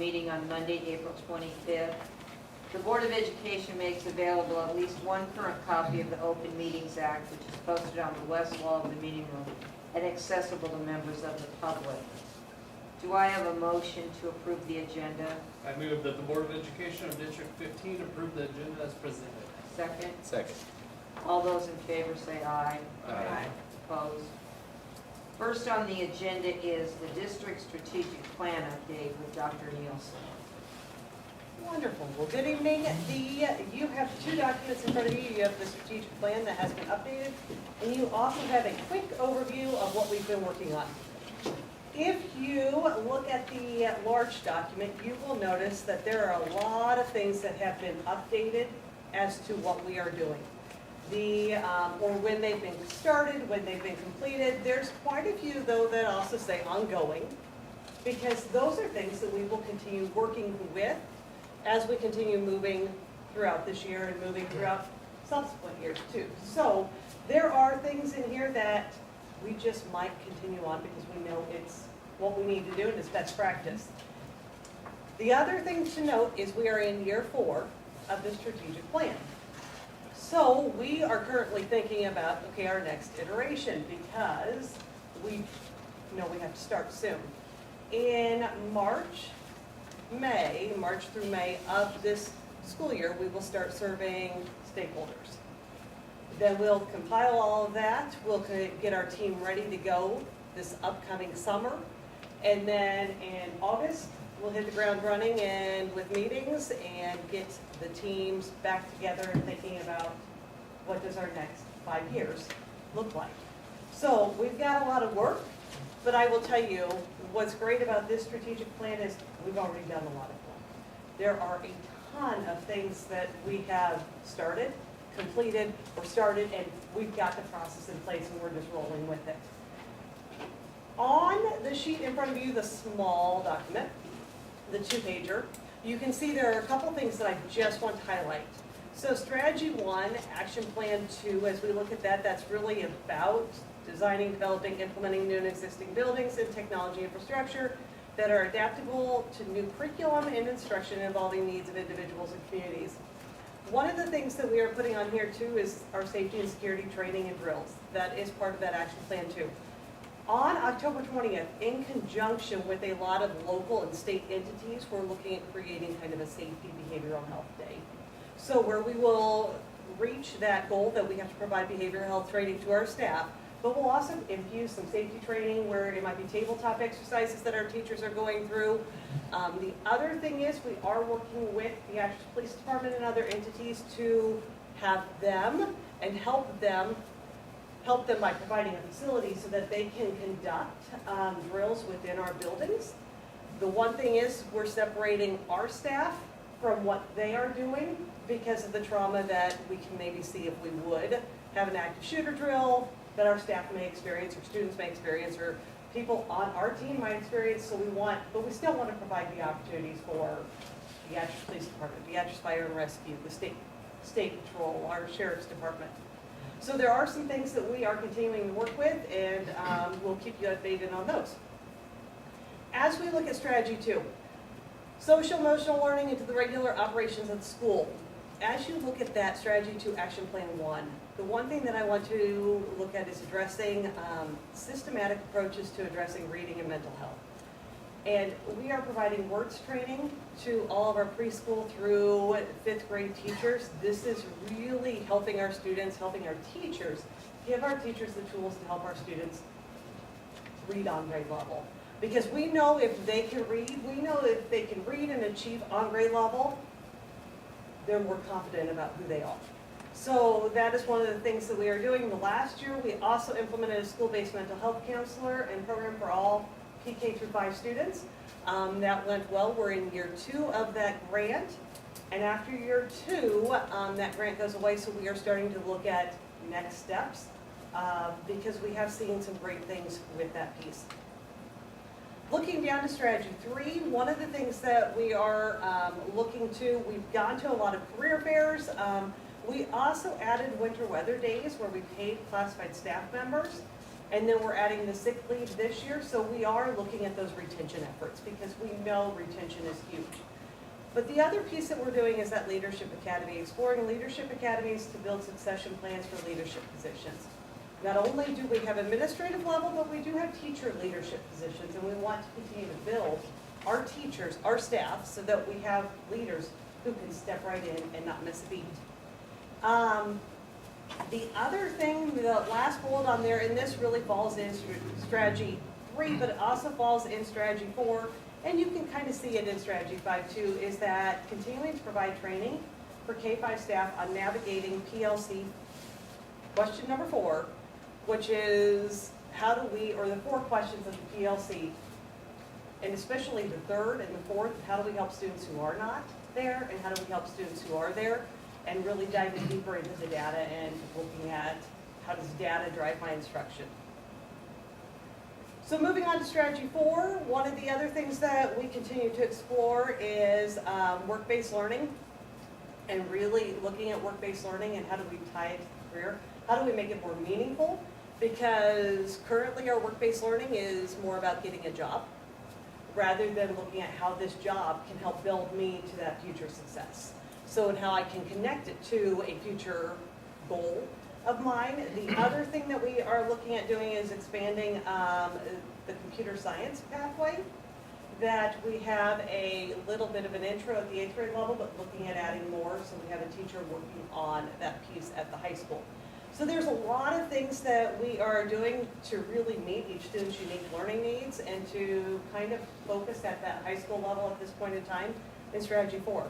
meeting on Monday, April 25th. The Board of Education makes available at least one current copy of the Open Meetings Act, which is posted on the west wall of the meeting room and accessible to members of the public. Do I have a motion to approve the agenda? I move that the Board of Education of District 15 approve the agenda as presented. Second? Second. All those in favor say aye. Aye. Opposed? First on the agenda is the district strategic plan update with Dr. Nielsen. Wonderful. Well, good evening. You have two documents in front of you. You have the strategic plan that has been updated, and you also have a quick overview of what we've been working on. If you look at the large document, you will notice that there are a lot of things that have been updated as to what we are doing. Or when they've been started, when they've been completed. There's quite a few, though, that also say ongoing, because those are things that we will continue working with as we continue moving throughout this year and moving throughout subsequent years too. So there are things in here that we just might continue on because we know it's what we need to do and it's best practice. The other thing to note is we are in year 4 of the strategic plan. So we are currently thinking about, okay, our next iteration, because we know we have to start soon. In March through May of this school year, we will start surveying stakeholders. Then we'll compile all of that. We'll get our team ready to go this upcoming summer. And then in August, we'll hit the ground running and with meetings and get the teams back together and thinking about what does our next 5 years look like. So we've got a lot of work, but I will tell you what's great about this strategic plan is we've already done a lot of work. There are a ton of things that we have started, completed, or started, and we've got the process in place and we're just rolling with it. On the sheet in front of you, the small document, the 2-pager, you can see there are a couple things that I just want to highlight. So strategy 1, action plan 2, as we look at that, that's really about designing, developing, implementing new and existing buildings and technology infrastructure that are adaptable to new curriculum and instruction involving needs of individuals and communities. One of the things that we are putting on here too is our safety and security training and drills. That is part of that action plan too. On October 20th, in conjunction with a lot of local and state entities, we're looking at creating kind of a safety behavioral health day. So where we will reach that goal that we have to provide behavioral health training to our staff, but we'll also infuse some safety training where it might be tabletop exercises that our teachers are going through. The other thing is we are working with the Ashland Police Department and other entities to have them and help them by providing a facility so that they can conduct drills within our buildings. The one thing is we're separating our staff from what they are doing because of the trauma that we can maybe see if we would have an active shooter drill that our staff may experience or students may experience or people on our team might experience. But we still want to provide the opportunities for the Ashland Police Department, the Ashland Fire and Rescue, the state patrol, our sheriff's department. So there are some things that we are continuing to work with, and we'll keep you updated on those. As we look at strategy 2, social emotional learning into the regular operations of the school. As you look at that strategy 2 action plan 1, the one thing that I want to look at is addressing systematic approaches to addressing reading and mental health. And we are providing words training to all of our preschool through 5th grade teachers. This is really helping our students, helping our teachers, give our teachers the tools to help our students read on grade level. Because we know if they can read, and achieve on grade level, then we're confident about who they are. So that is one of the things that we are doing. The last year, we also implemented a school-based mental health counselor and program for all PK through 5 students. That went well. We're in year 2 of that grant. And after year 2, that grant goes away, so we are starting to look at next steps because we have seen some great things with that piece. Looking down to strategy 3, one of the things that we are looking to, we've gone to a lot of career fairs. We also added winter weather days where we paid classified staff members And then we're adding the sick leave this year, so we are looking at those retention efforts because we know retention is huge. But the other piece that we're doing is that Leadership Academy, exploring leadership academies to build succession plans for leadership positions. Not only do we have administrative level, but we do have teacher leadership positions, and we want to continue to build our teachers, our staff, so that we have leaders who can step right in and not miss a beat. The other thing, the last bullet on there, and this really falls in strategy 3, but it also falls in strategy 4, and you can kind of see it in strategy 5 too, is that continuing to provide training for K-5 staff on navigating PLC. Question number 4, which is how do we, or the 4 questions of the PLC, and especially the 3rd and the 4th, how do we help students who are not there, and how do we help students who are there, and really diving deeper into the data and looking at how does data drive my instruction. So moving on to strategy 4, one of the other things that we continue to explore is work-based learning, and really looking at work-based learning and how do we tie it to the career. How do we make it more meaningful? Because currently our work-based learning is more about getting a job, rather than looking at how this job can help build me to that future success. So, and how I can connect it to a future goal of mine. The other thing that we are looking at doing is expanding the computer science pathway. That we have a little bit of an intro at the 8th grade level, but looking at adding more, so we have a teacher working on that piece at the high school. So there's a lot of things that we are doing to really meet each student's unique learning needs and to kind of focus at that high school level at this point in time in strategy 4.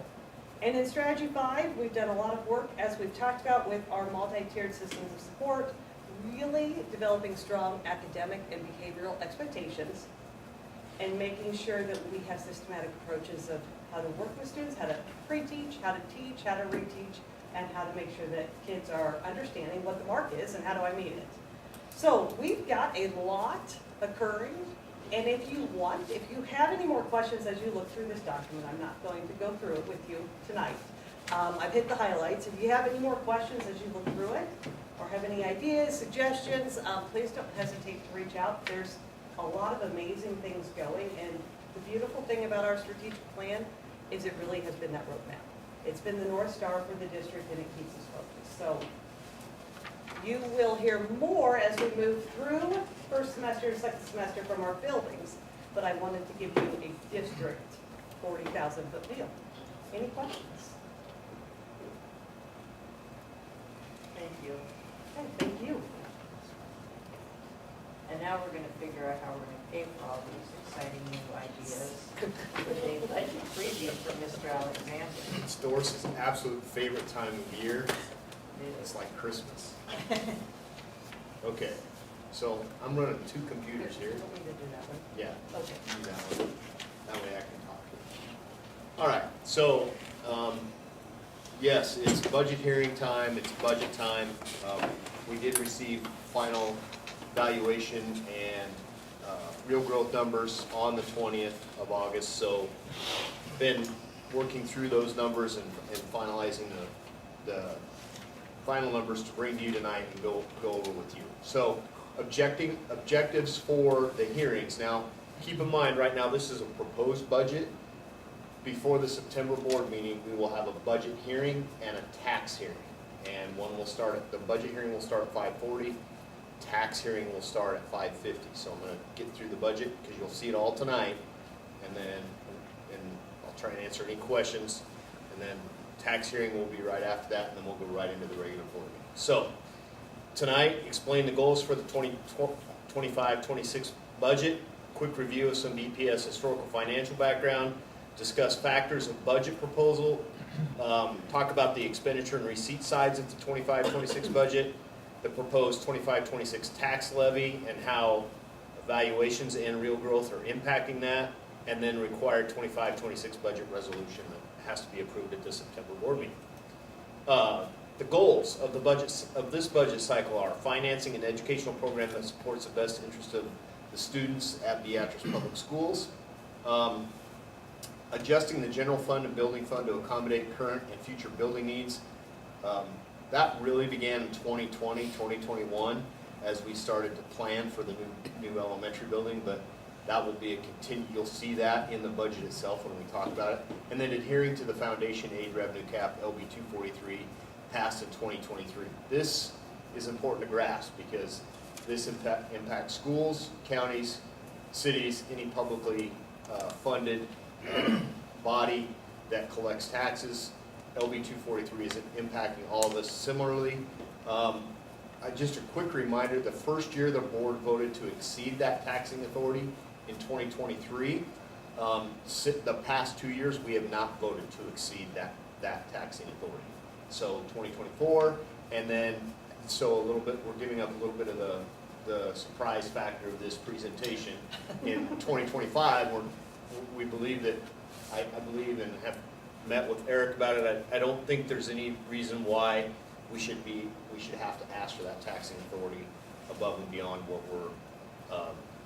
And in strategy 5, we've done a lot of work, as we've talked about, with our multi-tiered systems of support, really developing strong academic and behavioral expectations, and making sure that we have systematic approaches of how to work with students, how to pre-teach, how to teach, how to reteach, and how to make sure that kids are understanding what the mark is and how do I meet it. So we've got a lot occurring. And if you want, if you have any more questions as you look through this document, I'm not going to go through it with you tonight. I've hit the highlights. If you have any more questions as you look through it, or have any ideas, suggestions, please don't hesitate to reach out. There's a lot of amazing things going, and the beautiful thing about our strategic plan is it really has been that roadmap. It's been the North Star for the district, and it keeps us focused. So you will hear more as we move through first semester and second semester from our buildings, but I wanted to give you a district 40,000-foot view. Any questions? Thank you. Okay, thank you. And now we're going to figure out how we're going to pay for all these exciting new ideas that they budget preview for Mr. Alexander. It's Doris's absolute favorite time of year. It's like Christmas. Okay, so I'm running 2 computers here. You want me to do that one? Yeah, Okay. do that one. That way I can talk. All right, so yes, it's budget hearing time. It's budget time. We did receive final valuation and real growth numbers on the 20th of August. So been working through those numbers and finalizing the final numbers to bring to you tonight and go over with you. So objectives for the hearings. Now, keep in mind right now this is a proposed budget. Before the September board meeting, we will have a budget hearing and a tax hearing. And one will start at, the budget hearing will start at 5:40. Tax hearing will start at 5:50. So I'm going to get through the budget because you'll see it all tonight, and then I'll try and answer any questions, and then tax hearing will be right after that, and then we'll go right into the regular board meeting. So tonight, explain the goals for the 25-26 budget, quick review of some DPS historical financial background, discuss factors of budget proposal, talk about the expenditure and receipt sides of the 25-26 budget, the proposed 25-26 tax levy and how valuations and real growth are impacting that, and then required 25-26 budget resolution that has to be approved at the September board meeting. The goals of the budget of this budget cycle are financing an educational program that supports the best interest of the students at Beatrice Public Schools, adjusting the general fund and building fund to accommodate current and future building needs. That really began in 2020, 2021, as we started to plan for the new elementary building, but that will be a you'll see that in the budget itself when we talk about it. And then adhering to the foundation aid revenue cap, LB 243, passed in 2023. This is important to grasp because this impacts schools, counties, cities, any publicly funded body that collects taxes. LB 243 is impacting all of us similarly. Just a quick reminder, the first year the board voted to exceed that taxing authority in 2023. The past 2 years, we have not voted to exceed that taxing authority. So 2024, and then, so a little bit, we're giving up a little bit of the surprise factor of this presentation. In 2025, we believe that, I believe and have met with Eric about it, I don't think there's any reason why we should have to ask for that taxing authority above and beyond what we're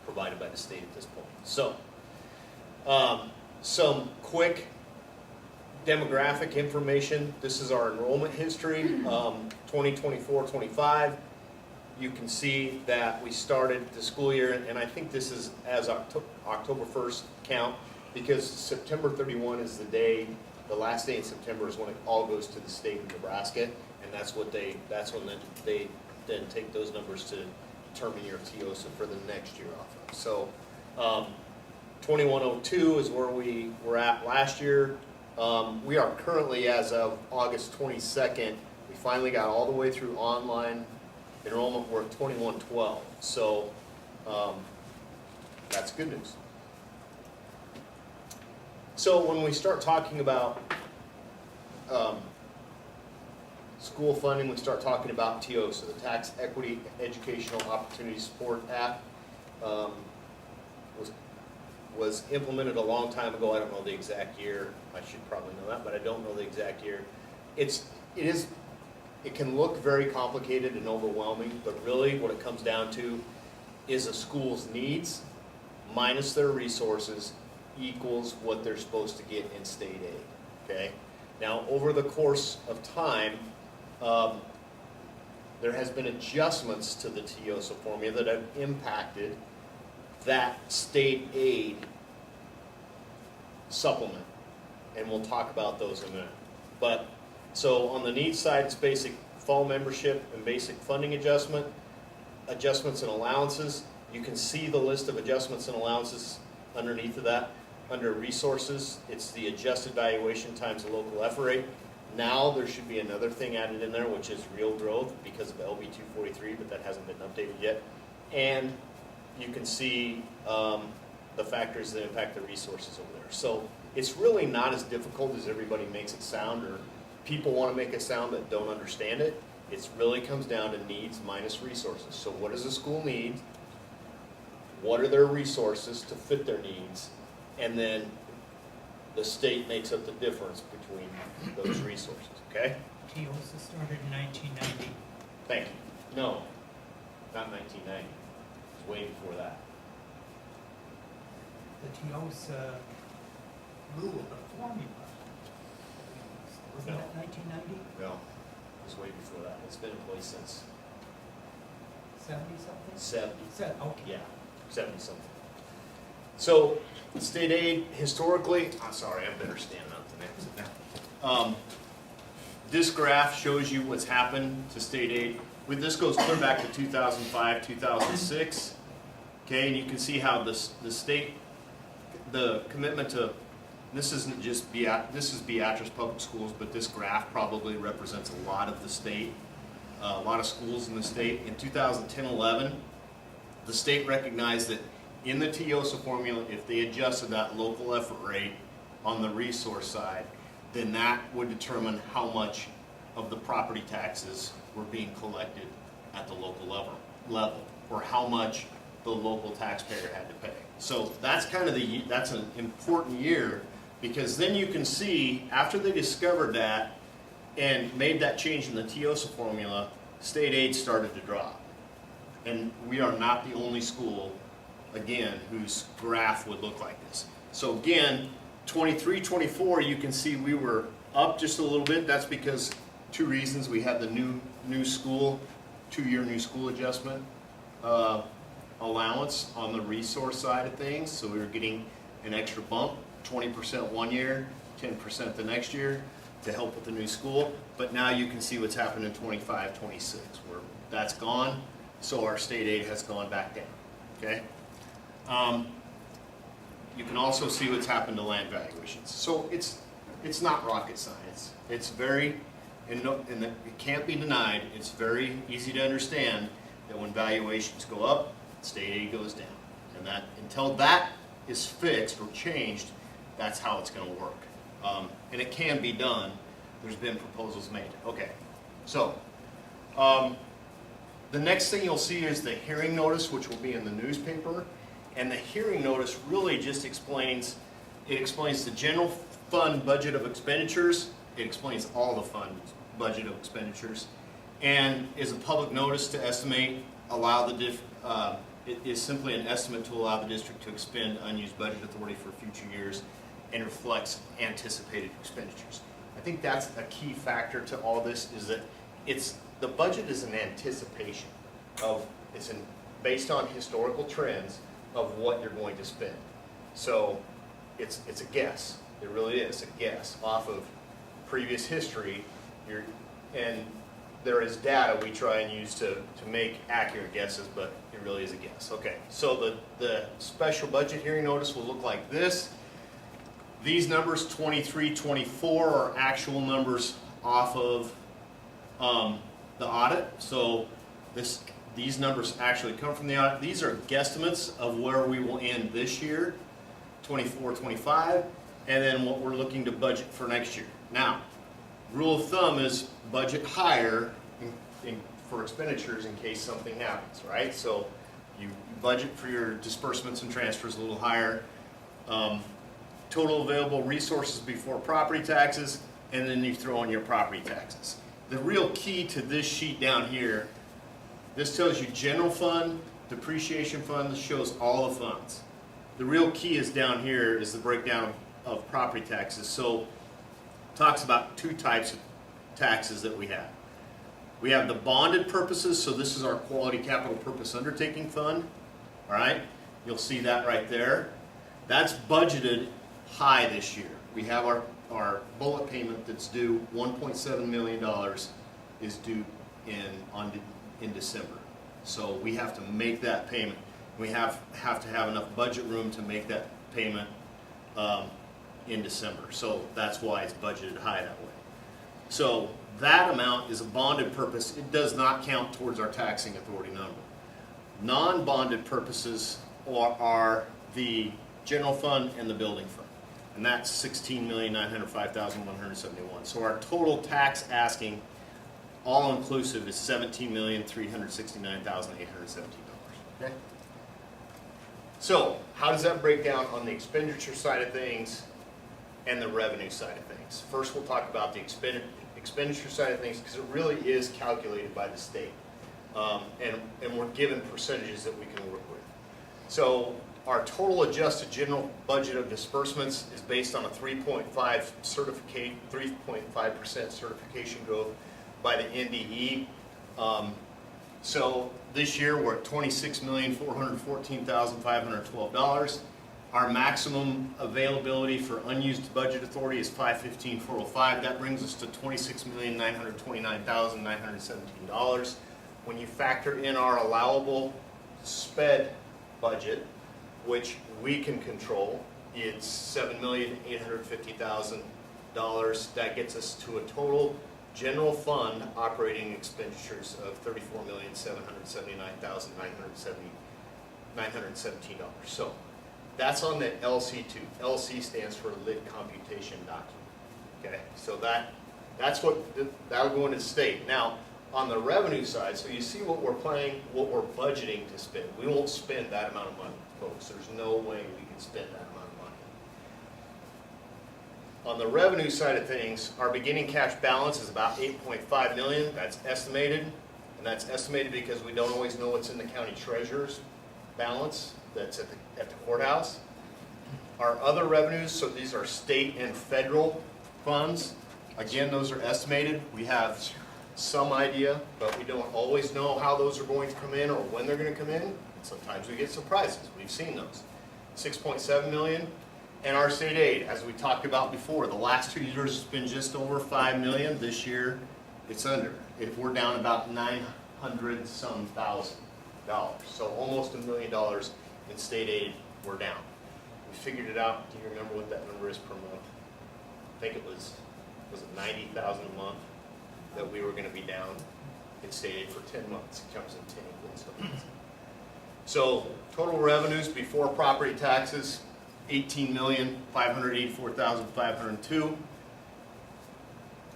provided by the state at this point. So, some quick demographic information. This is our enrollment history, 2024-25. You can see that we started the school year, and I think this is as October 1st count, because September 31 is the last day in September is when it all goes to the state of Nebraska, and that's when they then take those numbers to determine your TIOSA for the next year off of. So 2102 is where we were at last year. We are currently, as of August 22nd, we finally got all the way through online enrollment. We're at 2112. So that's good news. So when we start talking about school funding, we start talking about TIOSA, the Tax Equity Educational Opportunity Support Act. Was implemented a long time ago. I don't know the exact year. I should probably know that, but I don't know the exact year. It can look very complicated and overwhelming, but really what it comes down to is a school's needs minus their resources equals what they're supposed to get in state aid. Okay. Now, over the course of time, there has been adjustments to the TIOSA formula that have impacted that state aid supplement, and we'll talk about those in a minute. But so on the needs side, it's basic fall membership and basic funding adjustments and allowances. You can see the list of adjustments and allowances underneath of that. Under resources, it's the adjusted valuation times the local effort rate. Now there should be another thing added in there, which is real growth because of LB 243, but that hasn't been updated yet. And you can see the factors that impact the resources over there. So it's really not as difficult as everybody makes it sound, or people want to make it sound that don't understand it. It really comes down to needs minus resources. So what does a school need? What are their resources to fit their needs? And then the state makes up the difference between those resources, okay? TIOSA started in 1990. Thank you. No, not 1990. It was way before that. The TIOSA rule, the formula, wasn't No. that 1990? No, it was way before that. It's been in place since 70 something? 70. Okay. Yeah, 70 something. So, state aid, historically, I'm sorry, I'm better standing up than that. This graph shows you what's happened to state aid. This goes clear back to 2005, 2006. Okay, and you can see how the state, the commitment to, this isn't just this is Beatrice Public Schools, but this graph probably represents a lot of the state, a lot of schools in the state. In 2010-11, the state recognized that in the TIOSA formula, if they adjusted that local effort rate on the resource side, then that would determine how much of the property taxes were being collected at the local level, or how much the local taxpayer had to pay. So that's kind of that's an important year, because then you can see after they discovered that and made that change in the TIOSA formula, state aid started to drop. And we are not the only school, again, whose graph would look like this. So again, 23-24, you can see we were up just a little bit. That's because two reasons. We had the new school, 2-year new school adjustment, allowance on the resource side of things, so we were getting an extra bump, 20% one year, 10% the next year, to help with the new school. But now you can see what's happened in 25, 26, where that's gone, so our state aid has gone back down, okay? You can also see what's happened to land valuations. So it's not rocket science. It's very, and it can't be denied, it's very easy to understand that when valuations go up, state aid goes down. And that, until that is fixed or changed, that's how it's gonna work. And it can be done. There's been proposals made. Okay, so the next thing you'll see is the hearing notice, which will be in the newspaper. And the hearing notice really just explains the general fund budget of expenditures. It explains all the fund budget of expenditures, and is a public notice to estimate, it is simply an estimate to allow the district to expend unused budget authority for future years and reflects anticipated expenditures. I think that's a key factor to all this, is that the budget is an anticipation of, based on historical trends of what you're going to spend. So it's a guess. It really is a guess off of previous history. And there is data we try and use to make accurate guesses, but it really is a guess. Okay, so the special budget hearing notice will look like this. These numbers, 23, 24, are actual numbers off of the audit. So these numbers actually come from the audit. These are guesstimates of where we will end this year, 24, 25, and then what we're looking to budget for next year. Now, rule of thumb is budget higher for expenditures in case something happens, right? So you budget for your disbursements and transfers a little higher. Total available resources before property taxes, and then you throw in your property taxes. The real key to this sheet down here, this tells you general fund, depreciation fund, this shows all the funds. The real key is down here is the breakdown of property taxes. So it talks about two types of taxes that we have. We have the bonded purposes, so this is our quality capital purpose undertaking fund, all right? You'll see that right there. That's budgeted high this year. We have our bullet payment that's due, $1.7 million is due in December. So we have to make that payment. We have to have enough budget room to make that payment in December. So that's why it's budgeted high that way. So that amount is a bonded purpose. It does not count towards our taxing authority number. Non-bonded purposes are the general fund and the building fund. And that's $16,905,171. So our total tax asking, all inclusive, is $17,369,817. Okay? So how does that break down on the expenditure side of things and the revenue side of things? First, we'll talk about the expenditure side of things, because it really is calculated by the state. And we're given percentages that we can work with. So our total adjusted general budget of disbursements is based on a 3.5% certification growth by the NDE. So this year we're at $26,414,512. Our maximum availability for unused budget authority is $515,405. That brings us to $26,929,917. When you factor in our allowable SPED budget, which we can control, it's $7,850,000. That gets us to a total general fund operating expenditures of $34,779,917. So that's on the LC2. LC stands for lid computation document. Okay, so that's what that'll go into state. Now on the revenue side, so you see what we're budgeting to spend. We won't spend that amount of money, folks. There's no way we can spend that amount of money. On the revenue side of things, our beginning cash balance is about $8.5 million. That's estimated, and that's estimated because we don't always know what's in the county treasurer's balance that's at the courthouse. Our other revenues, so these are state and federal funds. Again, those are estimated. We have some idea, but we don't always know how those are going to come in or when they're going to come in. And sometimes we get surprises. We've seen those. 6.7 million. And our state aid, as we talked about before, the last 2 years has been just over 5 million. This year, it's under. We're down about 900-some thousand dollars. So almost $1 million in state aid, we're down. We figured it out. Do you remember what that number is per month? I think it was it 90,000 a month that we were going to be down in state aid for 10 months. It comes in 10 equal installments. So total revenues before property taxes, 18,584,502.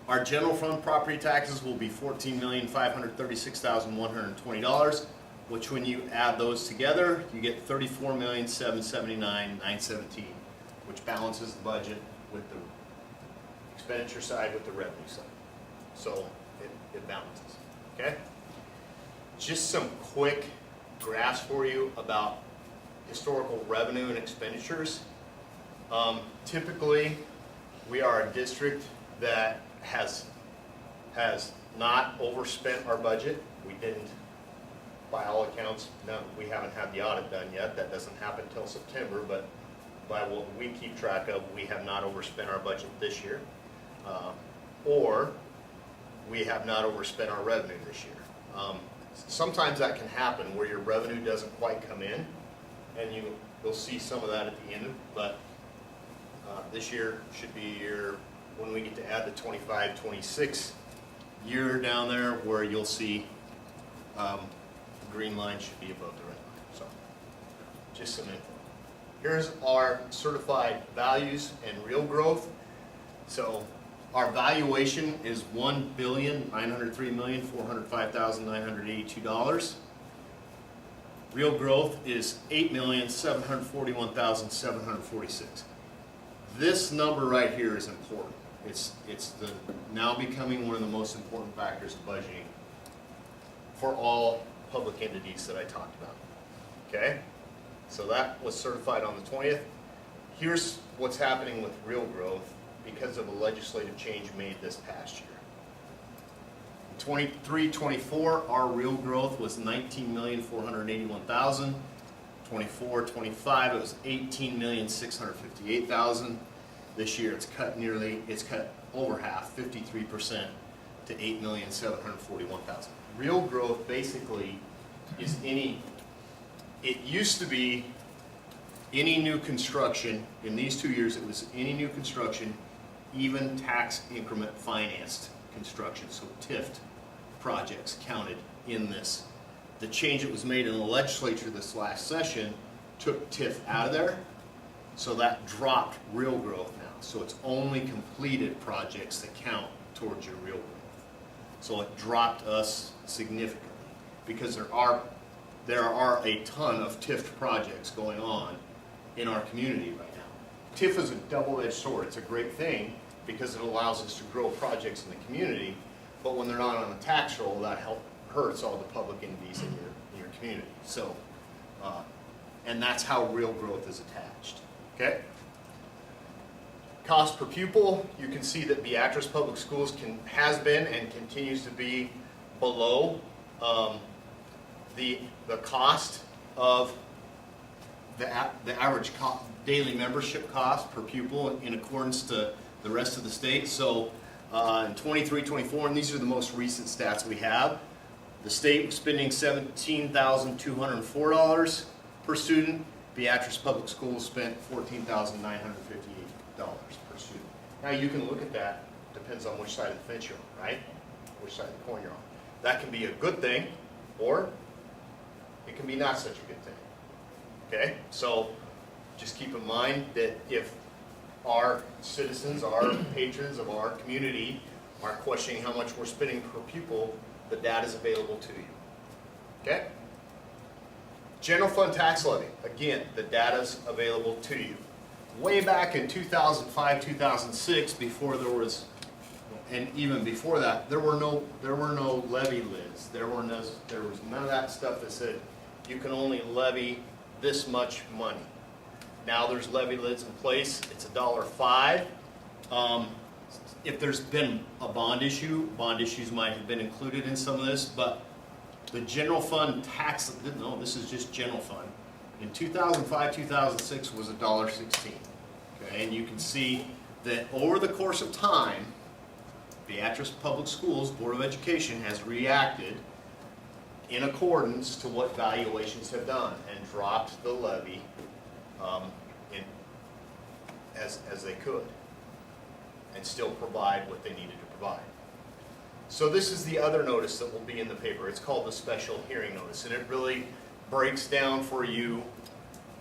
Our general fund property taxes will be $14,536,120, which when you add those together, you get $34,779,917, which balances the budget with the expenditure side with the revenue side. So it balances, okay? Just some quick graphs for you about historical revenue and expenditures. Typically, we are a district that has not overspent our budget. We didn't, by all accounts, no, we haven't had the audit done yet. That doesn't happen until September, but by what we keep track of, we have not overspent our budget this year. Or we have not overspent our revenue this year. Sometimes that can happen where your revenue doesn't quite come in, and you'll see some of that at the end, but this year should be a year when we get to add the 25-26 year down there where you'll see the green line should be above the red line. So just some info. Here's our certified values and real growth. So our valuation is $1,903,405,982. Real growth is $8,741,746. This number right here is important. It's now becoming one of the most important factors of budgeting for all public entities that I talked about. Okay? So that was certified on the 20th. Here's what's happening with real growth because of a legislative change made this past year. In 23-24, our real growth was $19,481,000. 24-25, it was $18,658,000. This year, it's cut over half, 53%, to $8,741,000. Real growth basically is it used to be any new construction. In these 2 years, it was any new construction, even tax increment financed construction, so TIFT projects counted in this. The change that was made in the legislature this last session took TIF out of there, so that dropped real growth now. So it's only completed projects that count towards your real growth. So it dropped us significantly because there are a ton of TIF projects going on in our community right now. TIF is a double-edged sword. It's a great thing because it allows us to grow projects in the community, but when they're not on a tax roll, that hurts all the public entities in your community. So, and that's how real growth is attached. Okay? Cost per pupil, you can see that Beatrice Public Schools has been and continues to be below the cost of the average daily membership cost per pupil in accordance to the rest of the state. So in 23-24, and these are the most recent stats we have, the state was spending $17,204 per student. Beatrice Public Schools spent $14,958 per student. Now you can look at that, depends on which side of the fence you're on, right? Which side of the coin you're on. That can be a good thing, or it can be not such a good thing. Okay? So just keep in mind that if our citizens, our patrons of our community are questioning how much we're spending per pupil, the data is available to you. Okay? General fund tax levy. Again, the data is available to you. Way back in 2005, 2006, before there was, and even before that, there were no levy lids. There was none of that stuff that said you can only levy this much money. Now there's levy lids in place. It's $1.05. if there's been a bond issue, bond issues might have been included in some of this, but the general fund tax, no, this is just general fund. In 2005, 2006 was $1.16. Okay, and you can see that over the course of time, Beatrice Public Schools Board of Education has reacted in accordance to what valuations have done and dropped the levy as they could and still provide what they needed to provide. So this is the other notice that will be in the paper. It's called the special hearing notice, and it really breaks down for you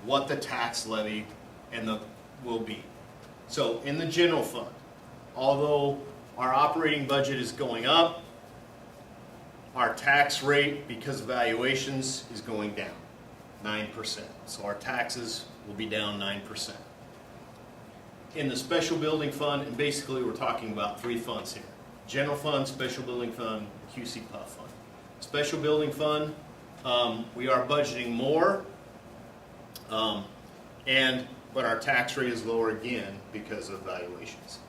what the tax levy will be. So in the general fund, although our operating budget is going up, our tax rate, because of valuations, is going down 9%. So our taxes will be down 9%. In the special building fund, and basically we're talking about three funds here: general fund, special building fund, QC Puff fund. Special building fund, we are budgeting more, but our tax rate is lower again because of valuations.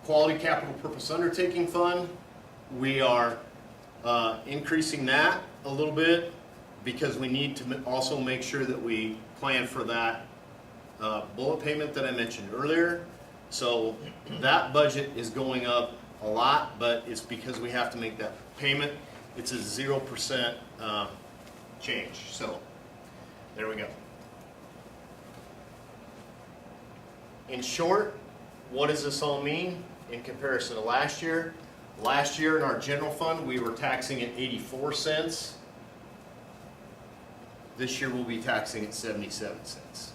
Quality Capital Purpose Undertaking Fund, we are increasing that a little bit because we need to also make sure that we plan for that bullet payment that I mentioned earlier. So that budget is going up a lot, but it's because we have to make that payment. It's a 0% change. So there we go. In short, what does this all mean in comparison to last year? Last year in our general fund, we were taxing at 84 cents. This year we'll be taxing at 77 cents.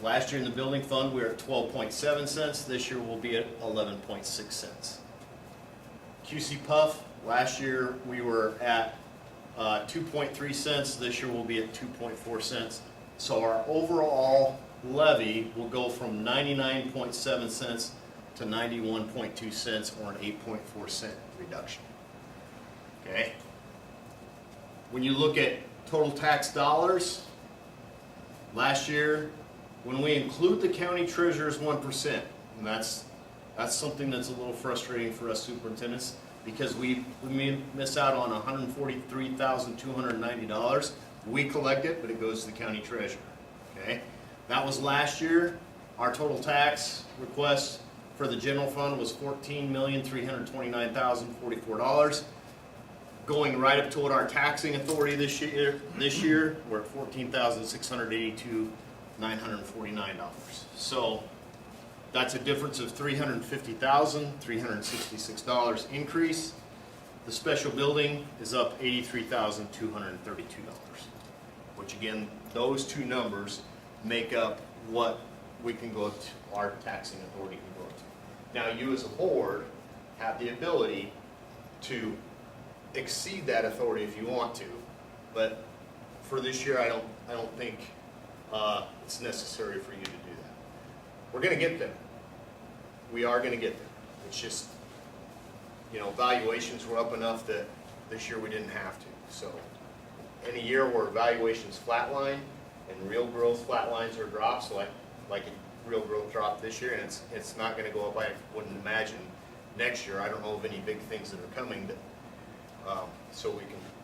Last year in the building fund, we were at 12.7 cents. This year we'll be at 11.6 cents. QC Puff, last year we were at 2.3 cents. This year we'll be at 2.4 cents. So our overall levy will go from 99.7 cents to 91.2 cents, or an 8.4 cent reduction. Okay? When you look at total tax dollars, last year, when we include the county treasurer's 1%, and that's something that's a little frustrating for us superintendents, because we miss out on $143,290. We collect it, but it goes to the county treasurer. Okay? That was last year. Our total tax request for the general fund was $14,329,044. Going right up toward our taxing authority this year, we're at $14,682,949. So that's a difference of $350,366 increase. The special building is up $83,232, which again, those two numbers make up what we can go to, our taxing authority can go to. Now, you as a board have the ability to exceed that authority if you want to, but for this year, I don't think it's necessary for you to do that. We're going to get there. We are going to get there. It's just, valuations were up enough that this year we didn't have to. So, in a year where valuations flatline and real growth flatlines or drops, like real growth dropped this year, and it's not going to go up. I wouldn't imagine next year. I don't know of any big things that are coming, so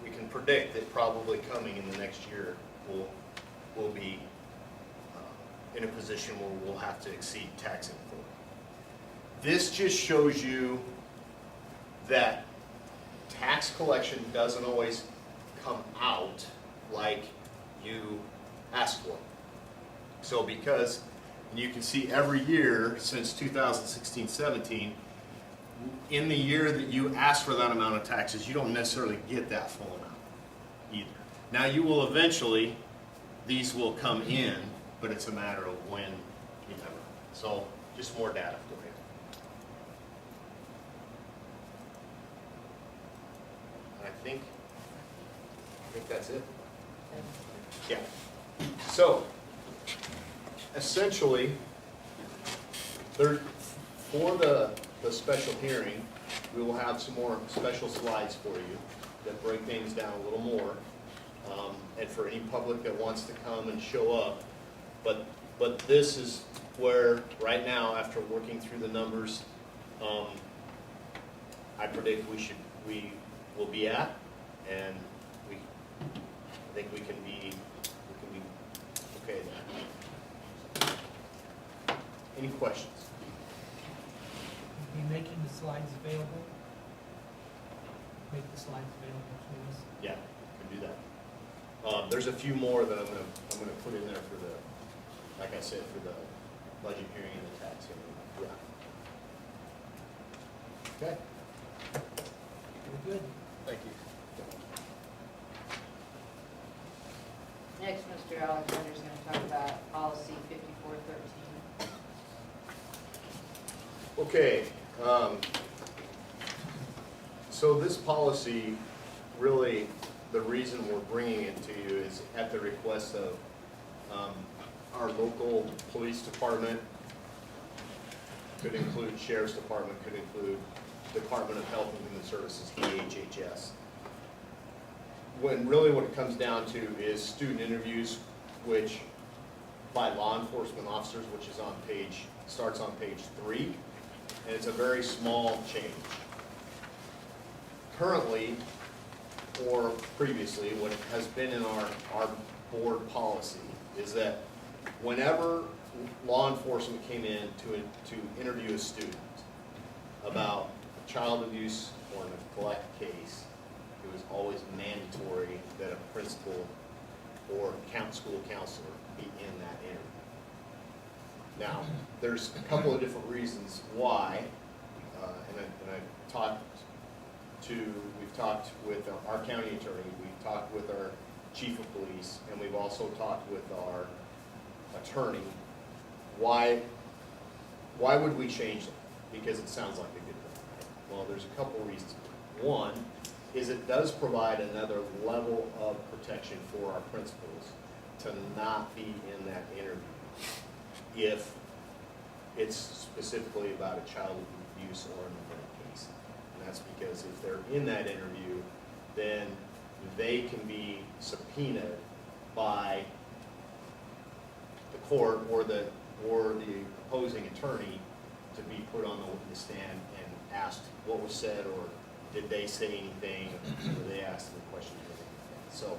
we can predict that probably coming in the next year we'll be in a position where we'll have to exceed taxing authority. This just shows you that tax collection doesn't always come out like you ask for. So because, and you can see every year since 2016-17, in the year that you ask for that amount of taxes, you don't necessarily get that full amount either. Now you will eventually, these will come in, but it's a matter of when you never. So just more data for you. I think that's it. Yeah. So essentially, for the special hearing, we will have some more special slides for you that break things down a little more, and for any public that wants to come and show up. But this is where right now, after working through the numbers, I predict we will be at, and I think we can be okay there. Any questions? Be making the slides available? Make the slides available to us? Yeah, can do that. There's a few more that I'm gonna put in there for the, like I said, for the budget hearing and the tax hearing. Yeah. Okay. We're good. Thank you. Next, Mr. Alexander's gonna talk about policy 5413. Okay, so this policy, really, the reason we're bringing it to you is at the request of our local police department, could include Sheriff's Department, could include Department of Health and Human Services, DHHS. When really what it comes down to is student interviews, which by law enforcement officers, which is on starts on page 3, and it's a very small change. Currently, or previously, what has been in our board policy is that whenever law enforcement came in to interview a student about a child abuse or neglect case, it was always mandatory that a principal or school counselor be in that interview. Now, there's a couple of different reasons why, we've talked with our county attorney, we've talked with our chief of police, and we've also talked with our attorney. Why would we change that? Because it sounds like a good thing, right? Well, there's a couple reasons. One is it does provide another level of protection for our principals to not be in that interview if it's specifically about a child abuse or a neglect case. And that's because if they're in that interview, then they can be subpoenaed by the court or the opposing attorney to be put on the witness stand and asked what was said, or did they say anything, or did they ask any questions or anything. So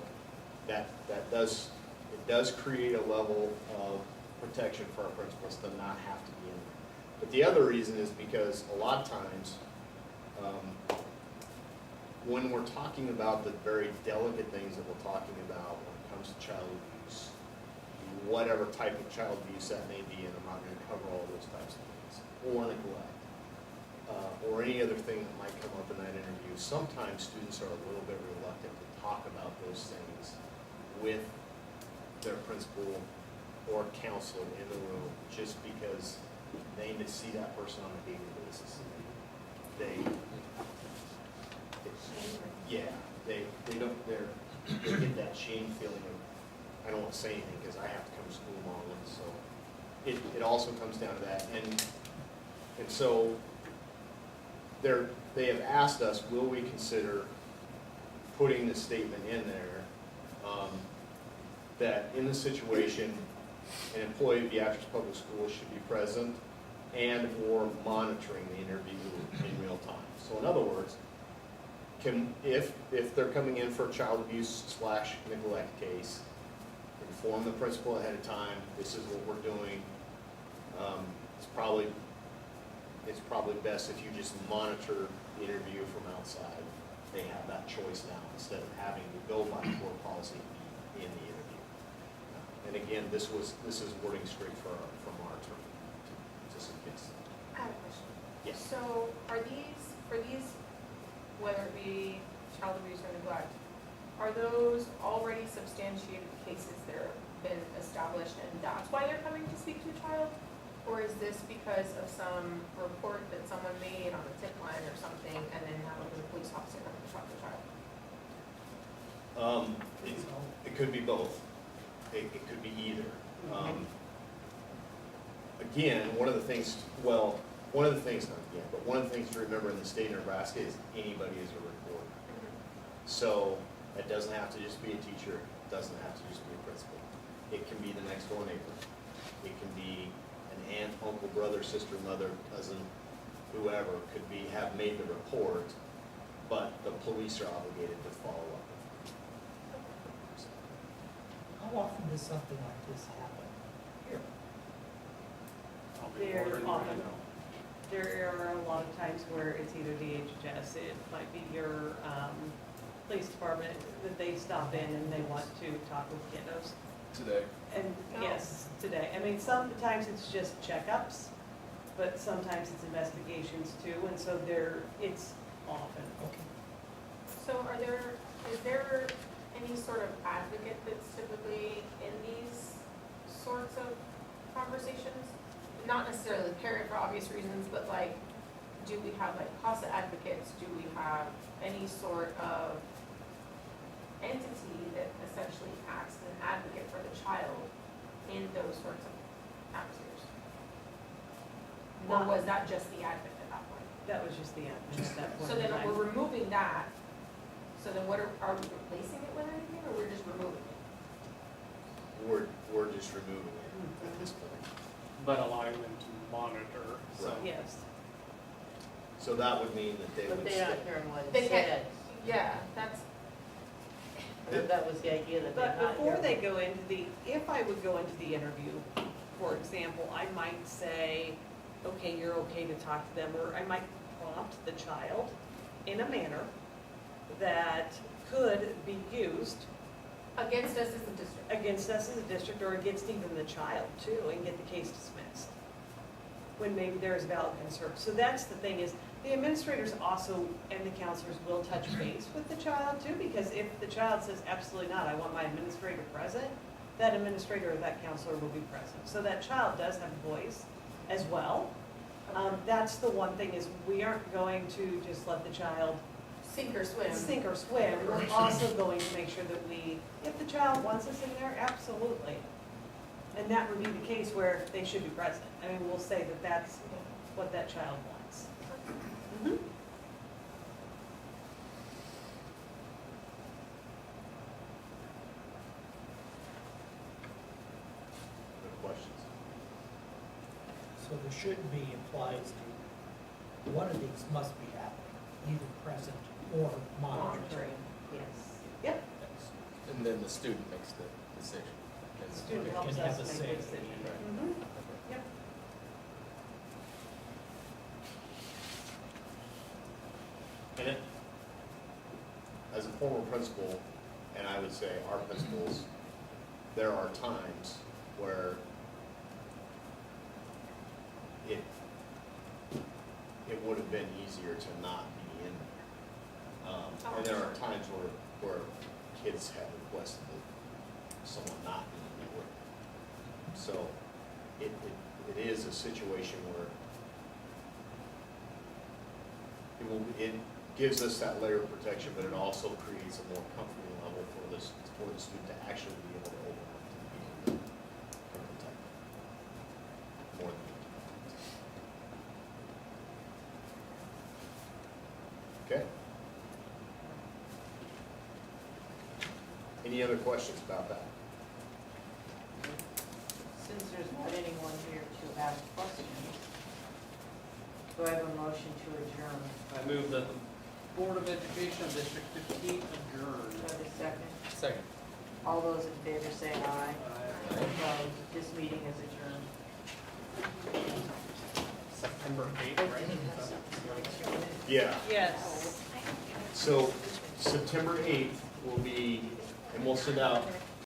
it does create a level of protection for our principals to not have to be in there. But the other reason is because a lot of times, when we're talking about the very delicate things that we're talking about when it comes to child abuse, whatever type of child abuse that may be, and I'm not going to cover all those types of things, or neglect, or any other thing that might come up in that interview, sometimes students are a little bit reluctant to talk about those things with their principal or counselor in the room, just because they need to see that person on a daily basis. They get that shame feeling of, I don't want to say anything because I have to come to school tomorrow, and so it also comes down to that. And so they have asked us, will we consider putting this statement in there, that in the situation, an employee of Beatrice Public Schools should be present and or monitoring the interview in real time. So in other words, if they're coming in for a child abuse / neglect case, inform the principal ahead of time, this is what we're doing. It's probably best if you just monitor the interview from outside. They have that choice now instead of having to go by court policy and be in the interview. And again, this is wording straight from our attorney to suggest. I have a question. Yes. So for these, whether it be child abuse or neglect, are those already substantiated cases that have been established and that's why they're coming to speak to a child? Or is this because of some report that someone made on a tip line or something and then now the police officer coming to talk to the child? It could be both. It could be either. Again, one of the things to remember in the state of Nebraska is anybody is a reporter. So it doesn't have to just be a teacher, it doesn't have to just be a principal. It can be the next door neighbor. It can be an aunt, uncle, brother, sister, mother, cousin, whoever could have made the report, but the police are obligated to follow up. How often does something like this happen here? There often, there are a lot of times where it's either the HHS, it might be your police department, that they stop in and they want to talk with kiddos. Today. And yes, today, I mean, sometimes it's just checkups, but sometimes it's investigations too, and so it's often. Okay. So is there any sort of advocate that's typically in these sorts of conversations? Not necessarily the parent for obvious reasons, but like, do we have like CASA advocates? Do we have any sort of entity that essentially acts as an advocate for the child in those sorts of atmospheres? Or was that just the advocate at that point? That was just the end at that point So in then time. we're removing that, so then what are we replacing it with anything, or we're just removing it? We're just removing it at this point. But allowing them to monitor, so. Right. Yes. So that would mean that they But would they're stay. not hearing what They it can't- said. Yeah, that's, That was the idea that they're But not before they hearing. go into if I would go into the interview, for example, I might say, okay, you're okay to talk to them, or I might prompt the child in a manner that could be used against us as a district. against us as a district or against even the child too, and get the case dismissed when maybe there's valid concern. So that's the thing is, the administrators also and the counselors will touch base with the child too, because if the child says absolutely not, I want my administrator present, that administrator or that counselor will be present. So that child does have a voice as well. That's the one thing is, we aren't going to just let the child Sink or swim. sink or swim. We're also going to make sure that if the child wants us in there, absolutely. And that would be the case where they should be present. I mean, we'll say that that's what that child wants. Mhm. Good questions. So there shouldn't be implies to, one of these must be happening, either present or monitoring. Monitoring, yes. Yep, And then the student makes the decision. the student Can helps have us a make say. the decision. Right. Mhm. Yep. And it, as a former principal, and I would say our principals, there are times where it would have been easier to not be in there. And there are times where kids have requested that someone not be in there with them. So it is a situation where it gives us that layer of protection, but it also creates a more comfortable level for the student to actually be able to open up to the people that are protected. More than okay. Any other questions about that? Since there's not anyone here to ask questions, do I have a motion to adjourn? I move that the Board of Education of District 15 Do adjourn. I have a second? Second. All those in favor say aye. Aye. Opposed? This meeting is adjourned. September 8th, right? Yeah. Yes. So September 8th will be, and we'll send out